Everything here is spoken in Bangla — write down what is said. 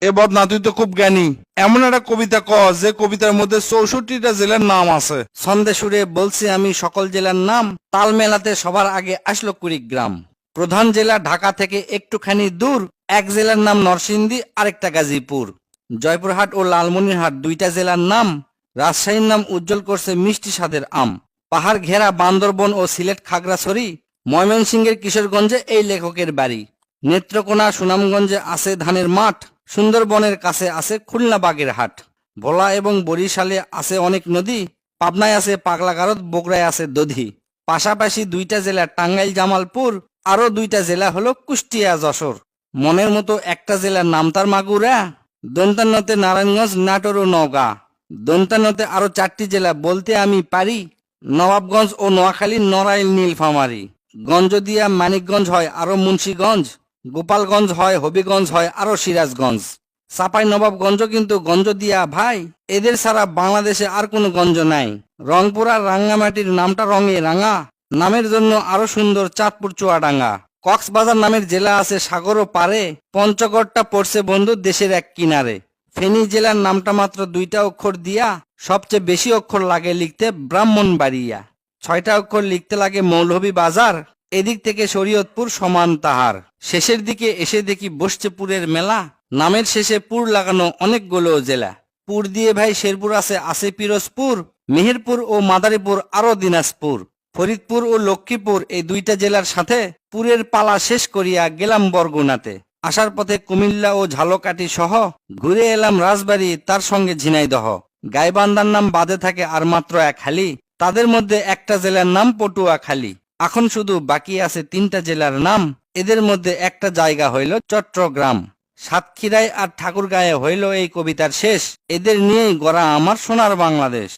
এ বদনা, তুই তো খুব জ্ঞানী। এমন একটা কবিতা ক যে কবিতার মধ্যে 64টা জেলার নাম আছে। ছন্দে সুরে বলছি আমি সকল জেলার নাম, তাল মেলাতে সবার আগে আসলো কুড়িগ্রাম। প্রধান জেলা ঢাকা থেকে একটুখানি দূর, এক জেলার নাম নরসিংদী, আরেকটা গাজীপুর। জয়পুরহাট ও লালমনিরহাট দুইটা জেলার নাম, রাজশাহীর নাম উজ্জ্বল করছে মিষ্টি স্বাদের আম। পাহাড় ঘেরা বান্দরবন ও সিলেট খাগড়াছড়ি, ময়মনসিংহের কিশোরগঞ্জে এই লেখকের বাড়ি। নেত্রকোনা সুনামগঞ্জে আছে ধানের মাঠ, সুন্দরবনের কাছে আছে খুলনা বাগের হাট। ভোলা এবং বরিশালে আছে অনেক নদী, পাবনায় আছে পাগলা গারদ, বগুড়ায় আছে দধি। পাশাপাশি দুইটা জেলা টাঙ্গাইল জামালপুর, আরো দুইটা জেলা হলো কুষ্টিয়া যশোর। মনের মতো একটা জেলার নাম তার মাগুরা, দন্তান্নতে নারায়ণগঞ্জ, নাটোর ও নওগাঁ। দন্তান্নতে আরো 4টি জেলা বলতে আমি পারি, নবাবগঞ্জ ও নোয়াখালী, নড়াইল, নীলফামারী। গঞ্জদিয়া মানিকগঞ্জ হয় আরো মুন্সীগঞ্জ, গোপালগঞ্জ হয়, হবিগঞ্জ হয় আরো সিরাজগঞ্জ। চাপাই নবাবগঞ্জ কিন্তু গঞ্জ দিয়া ভাই, এদের ছাড়া বাংলাদেশে আর কোনো গঞ্জ নাই। রংপুর আর রাঙ্গামাটির নামটা রঙে রাঙা, নামের জন্য আরো সুন্দর চাঁদপুর চুয়াডাঙ্গা। কক্সবাজার নামের জেলা আছে সাগরও পারে, পঞ্চগড়টা পড়ছে বন্ধু দেশের এক কিনারে। ফেনী জেলার নামটা মাত্র 2টা অক্ষর দিয়া, সবচেয়ে বেশি অক্ষর লাগে লিখতে ব্রাহ্মণবাড়িয়া। 6টা অক্ষর লিখতে লাগে মৌলভীবাজার, এদিক থেকে শরীয়তপুর সমান তাহার। শেষের দিকে এসে দেখি বসছে পুরের মেলা, নামের শেষে পুর লাগানো অনেকগুলো জেলা। পুর দিয়ে ভাই শেরপুর আছে পিরোজপুর, মেহেরপুর ও মাদারীপুর, আরো দিনাজপুর। ফরিদপুর ও লক্ষ্মীপুর এই দুইটা জেলার সাথে পুরের পালা শেষ করিয়া গেলাম বরগুনাতে। আসার পথে কুমিল্লা ও ঝালকাঠি সহ ঘুরে এলাম রাজবাড়ী, তার সঙ্গে ঝিনাইদহ। গাইবান্ধার নাম বাদে থাকে আর মাত্র এক হালি, তাদের মধ্যে একটা জেলার নাম পটুয়াখালী। এখন শুধু বাকি আছে 3টা জেলার নাম, এদের মধ্যে একটা জায়গা হইল চট্টগ্রাম। সাতক্ষীরায় আর ঠাকুরগাঁয়ে হইল এই কবিতার শেষ। এদের নিয়েই গড়া আমার সোনার বাংলাদেশ।